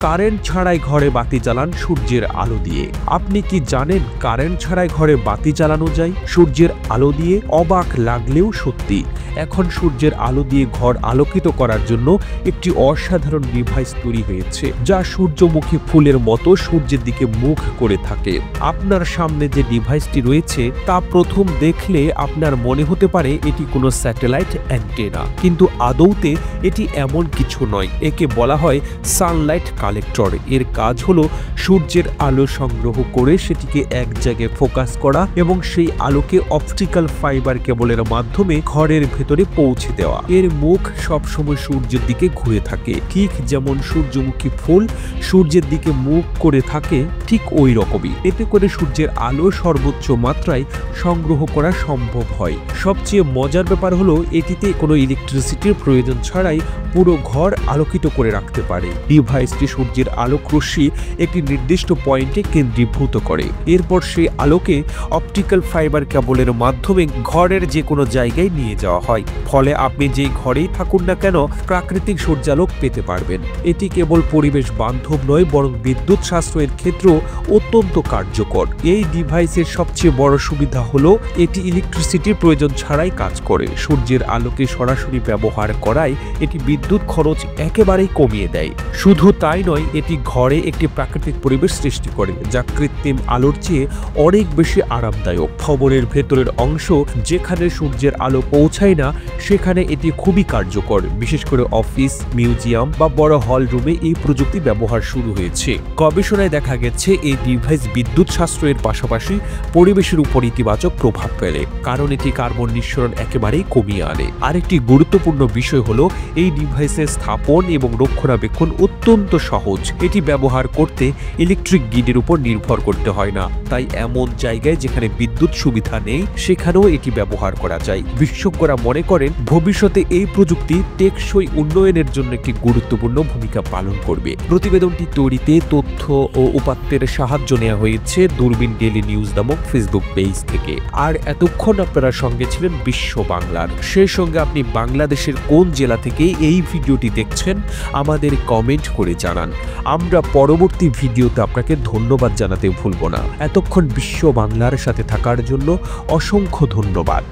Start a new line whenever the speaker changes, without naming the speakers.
Current ছাড়াই ঘরে বাতি জ্বালান সূর্যের আলো দিয়ে। আপনি কি জানেন কারেন্ট ছাড়াই ঘরে বাতি জ্বালানো যায় সূর্যের আলো দিয়ে? অবাক লাগলেও সত্যি। এখন সূর্যের আলো দিয়ে ঘর আলোকিত করার জন্য একটি অসাধারণ ডিভাইস তৈরি হয়েছে, যা সূর্যমুখী ফুলের মতো সূর্যের দিকে মুখ করে থাকে। আপনার সামনে যে ডিভাইসটি রয়েছে তা প্রথম দেখলে আপনার মনে হতে পারে এটি কোনো স্যাটেলাইট অ্যান্টেনা, কিন্তু আদৌতে এটি এমন কিছু নয়। একে বলা হয় সানলাইট কালেক্টর। এর কাজ হলো সূর্যের আলো সংগ্রহ করে সেটিকে এক জায়গায় ফোকাস করা এবং সেই আলোকে অপটিক্যাল ফাইবার কেবলের মাধ্যমে ঘরের ভেতরে পৌঁছে দেওয়া। এর মুখ সবসময় সূর্যের দিকে ঘুরে থাকে, ঠিক যেমন সূর্যমুখী ফুল সূর্যের দিকে মুখ করে থাকে, ঠিক ওই রকমই। এতে করে সূর্যের আলো সর্বোচ্চ মাত্রায় সংগ্রহ করা সম্ভব হয়। সবচেয়ে মজার ব্যাপার হলো এটিতে কোনো ইলেকট্রিসিটির প্রয়োজন ছাড়াই পুরো ঘর আলোকিত করে রাখতে পারে। ডিভাইসটি সূর্যের আলোক রশ্মি একটি নির্দিষ্ট পয়েন্টে কেন্দ্রীভূত করে। এরপর সেই আলোকে অপটিক্যাল ফাইবার কেবলের মাধ্যমে ঘরের যে কোনো জায়গায় নিয়ে যাওয়া হয়। ফলে আপনি যেই ঘরেই থাকুন না কেন প্রাকৃতিক সূর্যালোক পেতে পারবেন। এটি কেবল পরিবেশ বান্ধব নয়, বরং বিদ্যুৎ সাশ্রয়ের ক্ষেত্রেও অত্যন্ত কার্যকর। এই ডিভাইসের সবচেয়ে বড় সুবিধা হলো এটি ইলেকট্রিসিটির প্রয়োজন ছাড়াই কাজ করে। সূর্যের আলোকে সরাসরি ব্যবহার করায় এটি বিদ্যুৎ খরচ একেবারেই কমিয়ে দেয়। শুধু তাই নয়, এটি ঘরে একটি প্রাকৃতিক পরিবেশ সৃষ্টি করে, যা কৃত্রিম আলোর চেয়ে অনেক বেশি আরামদায়ক। ভবনের ভেতরের অংশ যেখানে সূর্যের আলো পৌঁছায় না সেখানে এটি খুবই কার্যকর। বিশেষ করে অফিস, মিউজিয়াম বা বড় হল রুমে এই প্রযুক্তি ব্যবহার শুরু হয়েছে। গবেষণায় দেখা গেছে এই ডিভাইস বিদ্যুৎ সাশ্রয়ের পাশাপাশি পরিবেশের উপর ইতিবাচক প্রভাব ফেলে, কারণ এটি কার্বন নিঃসরণ একেবারেই কমিয়ে আনে। আরেকটি গুরুত্বপূর্ণ বিষয় হলো এই ডিভাইসের স্থাপন এবং রক্ষণাবেক্ষণ অত্যন্ত সহজ। এটি ব্যবহার করতে ইলেকট্রিক গ্রিডের উপর নির্ভর করতে হয় না, তাই এমন জায়গায় যেখানে বিদ্যুৎ সুবিধা নেই সেখানেও এটি ব্যবহার করা যায়। বিশেষজ্ঞরা মনে করেন ভবিষ্যতে এই প্রযুক্তি টেকসই উন্নয়নের জন্য একটি গুরুত্বপূর্ণ ভূমিকা পালন করবে। প্রতিবেদনটি তৈরিতে তথ্য ও উপাত্তের সাহায্য নেওয়া হয়েছে দূরবীন ডেইলি নিউজ নামক ফেসবুক পেজ থেকে। আর এতক্ষণ আপনারা সঙ্গে ছিলেন বিশ্ব বাংলার। সেই সঙ্গে আপনি বাংলাদেশের কোন জেলা থেকে এই ভিডিওটি দেখছেন আমাদের কমেন্ট করে জানান। আমরা পরবর্তী ভিডিওতে আপনাকে ধন্যবাদ জানাতে ভুলব না। এতক্ষণ বিশ্ব বাংলার সাথে থাকার জন্য অসংখ্য ধন্যবাদ।